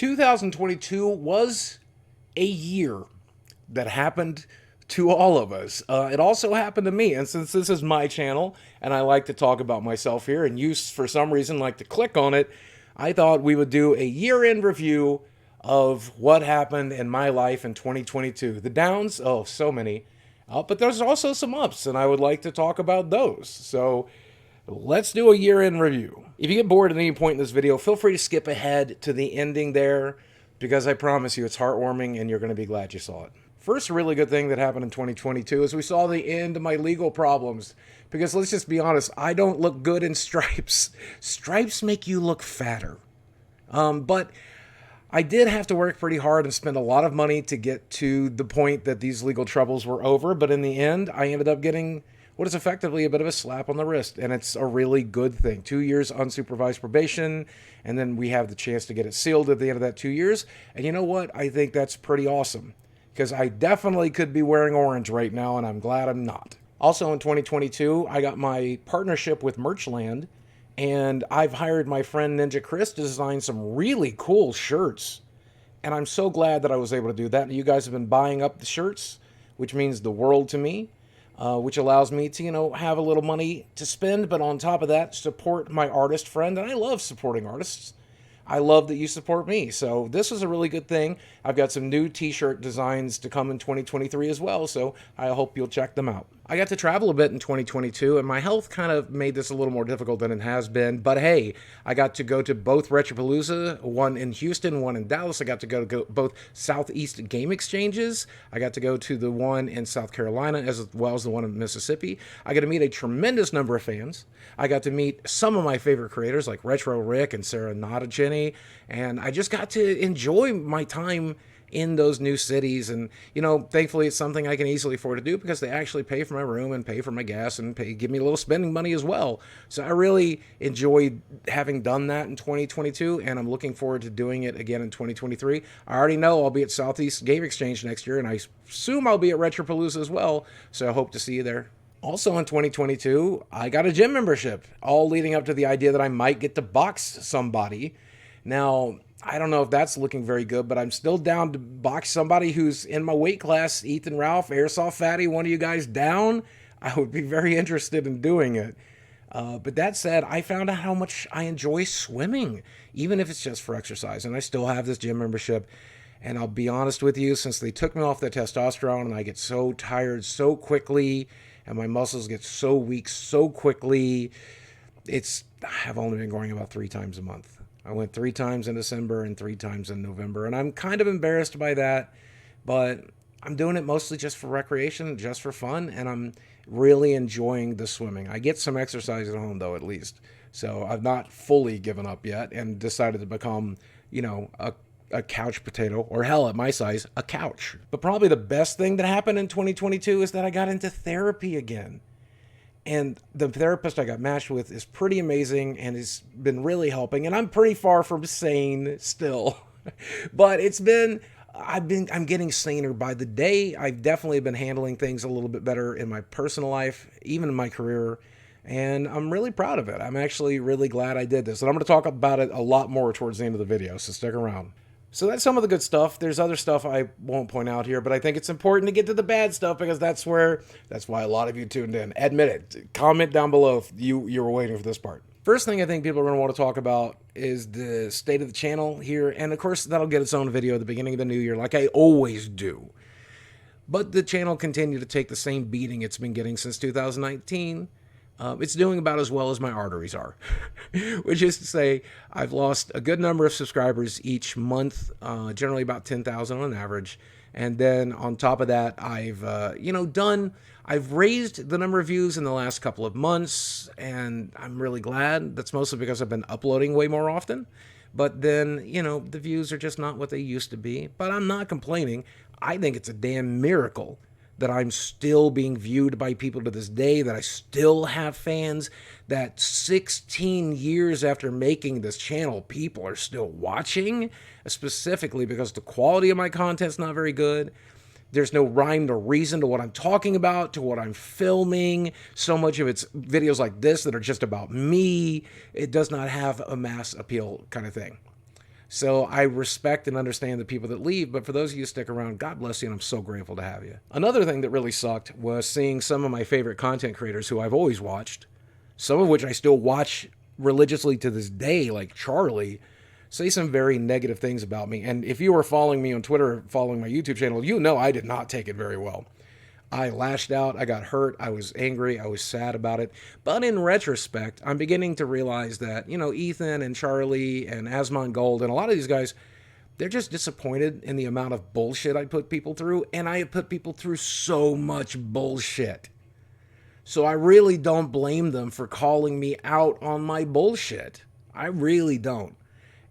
2022 was a year that happened to all of us. It also happened to me. And since this is my channel and I like to talk about myself here, and you, for some reason, like to click on it, I thought we would do a year-end review of what happened in my life in 2022. The downs, oh, so many. But there's also some ups, and I would like to talk about those. So let's do a year-end review. If you get bored at any point in this video, feel free to skip ahead to the ending there, because I promise you it's heartwarming and you're going to be glad you saw it. First really good thing that happened in 2022 is we saw the end of my legal problems. Because let's just be honest, I don't look good in stripes. Stripes make you look fatter. But I did have to work pretty hard and spend a lot of money to get to the point that these legal troubles were over. But in the end, I ended up getting what is effectively a bit of a slap on the wrist. And it's a really good thing. 2 years unsupervised probation. And then we have the chance to get it sealed at the end of that 2 years. And you know what? I think that's pretty awesome. Because I definitely could be wearing orange right now, and I'm glad I'm not. Also in 2022, I got my partnership with Merchland, and I've hired my friend Ninja Chris to design some really cool shirts. And I'm so glad that I was able to do that. You guys have been buying up the shirts, which means the world to me, which allows me to, have a little money to spend, but on top of that, support my artist friend. And I love supporting artists. I love that you support me. So this is a really good thing. I've got some new t-shirt designs to come in 2023 as well, so I hope you'll check them out. I got to travel a bit in 2022, and my health kind of made this a little more difficult than it has been. But hey, I got to go to both Retropalooza, one in Houston, one in Dallas. I got to go to both Southeast Game Exchanges. I got to go to the one in South Carolina as well as the one in Mississippi. I got to meet a tremendous number of fans. I got to meet some of my favorite creators like Retro Rick and Sarah Nada Jenny, and I just got to enjoy my time in those new cities. And thankfully it's something I can easily afford to do because they actually pay for my room and pay for my gas and give me a little spending money as well. So I really enjoyed having done that in 2022, and I'm looking forward to doing it again in 2023. I already know I'll be at Southeast Game Exchange next year, and I assume I'll be at Retropalooza as well, so I hope to see you there. Also in 2022, I got a gym membership, all leading up to the idea that I might get to box somebody. Now, I don't know if that's looking very good, but I'm still down to box somebody who's in my weight class. Ethan, Ralph, Airsoft Fatty, one of you guys down? I would be very interested in doing it. But that said, I found out how much I enjoy swimming, even if it's just for exercise. And I still have this gym membership. And I'll be honest with you, since they took me off the testosterone and I get so tired so quickly and my muscles get so weak so quickly, I've only been going about 3 times a month. I went 3 times in December and 3 times in November, and I'm kind of embarrassed by that, but I'm doing it mostly just for recreation, just for fun, and I'm really enjoying the swimming. I get some exercise at home, though, at least, so I've not fully given up yet and decided to become, a couch potato, or hell, at my size, a couch. But probably the best thing that happened in 2022 is that I got into therapy again. And the therapist I got matched with is pretty amazing and has been really helping. And I'm pretty far from sane still. But I'm getting saner by the day. I've definitely been handling things a little bit better in my personal life, even in my career. And I'm really proud of it. I'm actually really glad I did this. And I'm going to talk about it a lot more towards the end of the video, so stick around. So that's some of the good stuff. There's other stuff I won't point out here, but I think it's important to get to the bad stuff because that's why a lot of you tuned in. Admit it. Comment down below if you were waiting for this part. First thing I think people are going to want to talk about is the state of the channel here. And of course, that'll get its own video at the beginning of the new year, like I always do. But the channel continued to take the same beating it's been getting since 2019. It's doing about as well as my arteries are, which is to say I've lost a good number of subscribers each month, generally about 10,000 on average. And then on top of that, I've raised the number of views in the last couple of months, and I'm really glad. That's mostly because I've been uploading way more often. But then, the views are just not what they used to be. But I'm not complaining. I think it's a damn miracle that I'm still being viewed by people to this day, that I still have fans, that 16 years after making this channel, people are still watching, specifically because the quality of my content's not very good. There's no rhyme or reason to what I'm talking about, to what I'm filming. So much of it's videos like this that are just about me. It does not have a mass appeal kind of thing. So I respect and understand the people that leave, but for those of you who stick around, God bless you, and I'm so grateful to have you. Another thing that really sucked was seeing some of my favorite content creators who I've always watched, some of which I still watch religiously to this day, like Charlie, say some very negative things about me. And if you were following me on Twitter, following my YouTube channel, you know I did not take it very well. I lashed out, I got hurt, I was angry, I was sad about it. But in retrospect, I'm beginning to realize that, Ethan and Charlie and Asmon Gold and a lot of these guys, they're just disappointed in the amount of bullshit I put people through. And I have put people through so much bullshit. So I really don't blame them for calling me out on my bullshit. I really don't.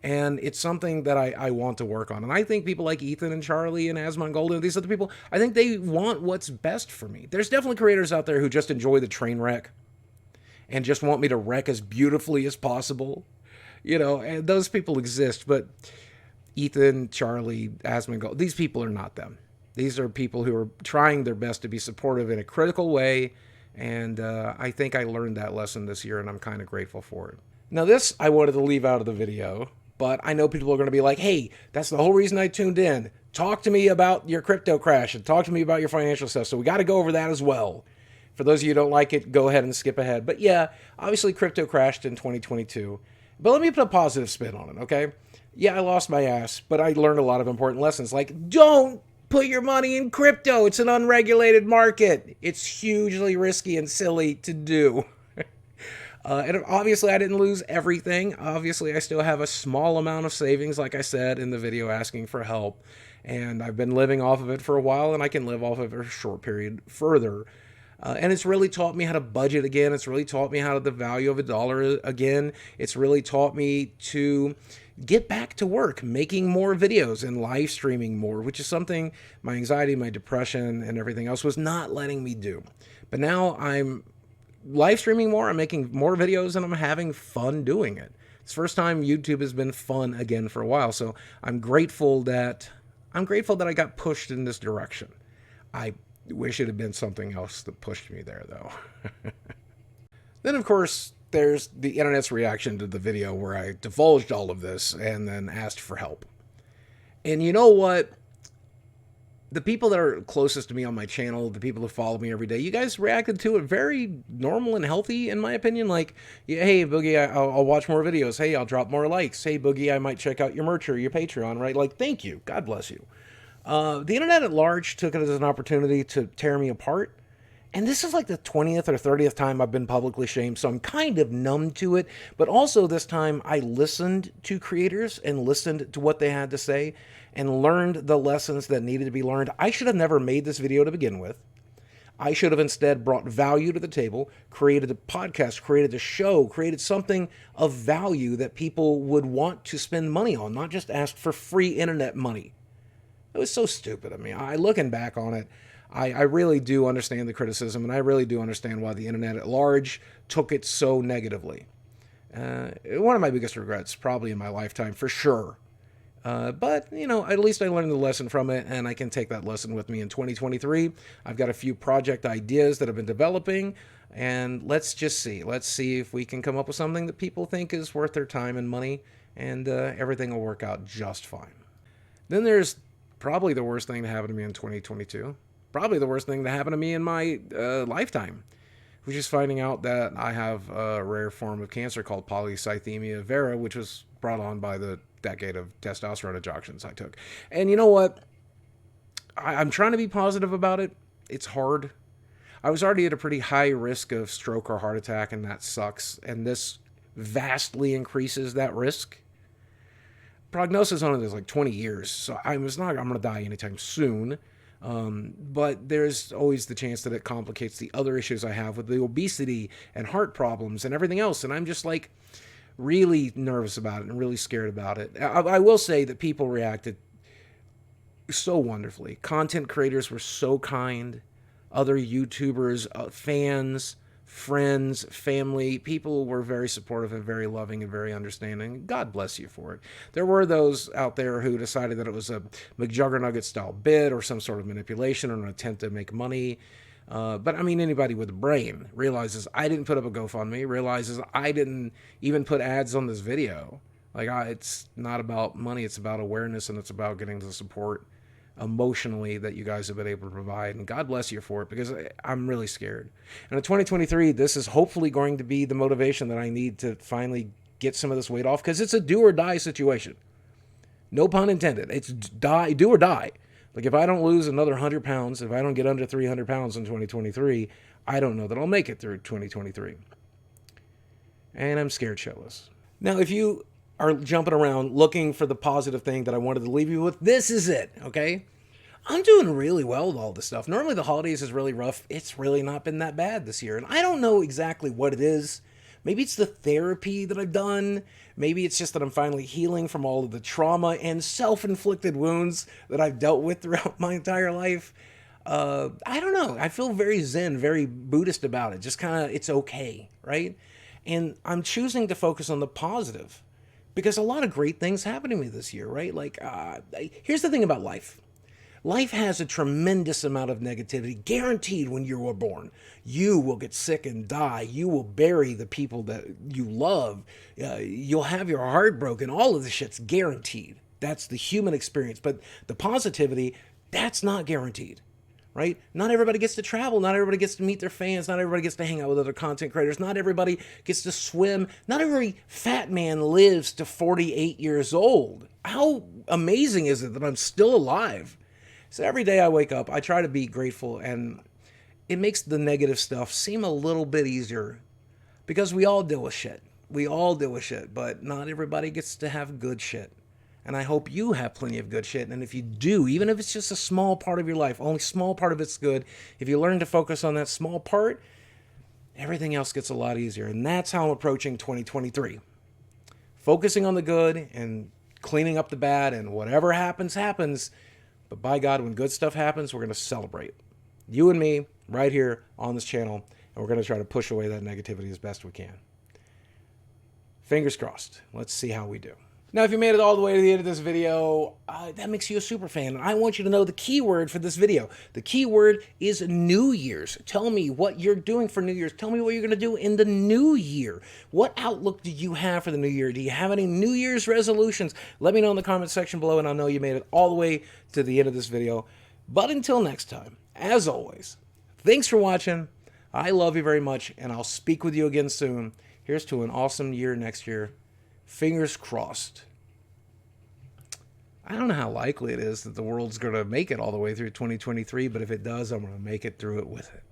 And it's something that I want to work on. And I think people like Ethan and Charlie and Asmon Golden, these other people, I think they want what's best for me. There's definitely creators out there who just enjoy the train wreck and just want me to wreck as beautifully as possible. And those people exist. But Ethan, Charlie, Asmon Golden, these people are not them. These are people who are trying their best to be supportive in a critical way. And I think I learned that lesson this year, and I'm kind of grateful for it. Now, this I wanted to leave out of the video, but I know people are going to be like, hey, that's the whole reason I tuned in. Talk to me about your crypto crash and talk to me about your financial stuff. So we got to go over that as well. For those of you who don't like it, go ahead and skip ahead. But yeah, obviously crypto crashed in 2022. But let me put a positive spin on it, okay? Yeah, I lost my ass, but I learned a lot of important lessons. Like, don't put your money in crypto. It's an unregulated market. It's hugely risky and silly to do. And obviously, I didn't lose everything. Obviously, I still have a small amount of savings, like I said in the video asking for help. And I've been living off of it for a while, and I can live off of it for a short period further. And it's really taught me how to budget again. It's really taught me how the value of a dollar again. It's really taught me to get back to work, making more videos and live streaming more, which is something my anxiety, my depression, and everything else was not letting me do. But now I'm live streaming more, I'm making more videos, and I'm having fun doing it. It's the first time YouTube has been fun again for a while, so I'm grateful that I got pushed in this direction. I wish it had been something else that pushed me there, though. Then, of course, there's the internet's reaction to the video where I divulged all of this and then asked for help. And you know what? The people that are closest to me on my channel, the people who follow me every day, you guys reacted to it very normal and healthy, in my opinion. Like, yeah, hey, Boogie, I'll watch more videos. Hey, I'll drop more likes. Hey, Boogie, I might check out your merch or your Patreon, right? Like, thank you. God bless you. The internet at large took it as an opportunity to tear me apart. And this is like the 20th or 30th time I've been publicly shamed, so I'm kind of numb to it. But also this time I listened to creators and listened to what they had to say and learned the lessons that needed to be learned. I should have never made this video to begin with. I should have instead brought value to the table, created a podcast, created a show, created something of value that people would want to spend money on, not just ask for free internet money. It was so stupid. I mean, looking back on it, I really do understand the criticism, and I really do understand why the internet at large took it so negatively. One of my biggest regrets, probably in my lifetime, for sure. But, at least I learned the lesson from it, and I can take that lesson with me in 2023. I've got a few project ideas that I've been developing, and let's just see. Let's see if we can come up with something that people think is worth their time and money, and everything will work out just fine. Then there's probably the worst thing to happen to me in 2022. Probably the worst thing to happen to me in my lifetime, which is finding out that I have a rare form of cancer called polycythemia vera, which was brought on by the decade of testosterone injections I took. And you know what? I'm trying to be positive about it. It's hard. I was already at a pretty high risk of stroke or heart attack, and that sucks. And this vastly increases that risk. Prognosis on it is like 20 years, so I'm going to die anytime soon. But there's always the chance that it complicates the other issues I have with the obesity and heart problems and everything else. And I'm just like really nervous about it and really scared about it. I will say that people reacted so wonderfully. Content creators were so kind. Other YouTubers, fans, friends, family, people were very supportive and very loving and very understanding. God bless you for it. There were those out there who decided that it was a McJuggerNugget style bid or some sort of manipulation or an attempt to make money. But I mean, anybody with a brain realizes I didn't put up a GoFundMe, realizes I didn't even put ads on this video. Like, it's not about money, it's about awareness, and it's about getting the support emotionally that you guys have been able to provide. And God bless you for it, because I'm really scared. And in 2023, this is hopefully going to be the motivation that I need to finally get some of this weight off, because it's a do or die situation. No pun intended. It's do or die. Like, if I don't lose another 100 pounds, if I don't get under 300 pounds in 2023, I don't know that I'll make it through 2023. And I'm scared shitless. Now, if you are jumping around looking for the positive thing that I wanted to leave you with, this is it, okay? I'm doing really well with all this stuff. Normally the holidays is really rough. It's really not been that bad this year. And I don't know exactly what it is. Maybe it's the therapy that I've done. Maybe it's just that I'm finally healing from all of the trauma and self-inflicted wounds that I've dealt with throughout my entire life. I don't know. I feel very Zen, very Buddhist about it. Just kind of, it's okay, right? And I'm choosing to focus on the positive, because a lot of great things happened to me this year, right? Like, here's the thing about life. Life has a tremendous amount of negativity, guaranteed when you were born. You will get sick and die. You will bury the people that you love. You'll have your heart broken. All of this shit's guaranteed. That's the human experience. But the positivity, that's not guaranteed, right? Not everybody gets to travel. Not everybody gets to meet their fans. Not everybody gets to hang out with other content creators. Not everybody gets to swim. Not every fat man lives to 48 years old. How amazing is it that I'm still alive? So every day I wake up, I try to be grateful, and it makes the negative stuff seem a little bit easier, because we all deal with shit. We all deal with shit, but not everybody gets to have good shit. And I hope you have plenty of good shit. And if you do, even if it's just a small part of your life, only small part of it's good, if you learn to focus on that small part, everything else gets a lot easier. And that's how I'm approaching 2023. Focusing on the good and cleaning up the bad, and whatever happens, happens. But by God, when good stuff happens, we're going to celebrate. You and me, right here on this channel, and we're going to try to push away that negativity as best we can. Fingers crossed. Let's see how we do. Now, if you made it all the way to the end of this video, that makes you a super fan. And I want you to know the keyword for this video. The keyword is New Year's. Tell me what you're doing for New Year's. Tell me what you're going to do in the new year. What outlook do you have for the new year? Do you have any New Year's resolutions? Let me know in the comment section below, and I'll know you made it all the way to the end of this video. But until next time, as always, thanks for watching. I love you very much, and I'll speak with you again soon. Here's to an awesome year next year. Fingers crossed. I don't know how likely it is that the world's going to make it all the way through 2023, but if it does, I'm going to make it through it with it.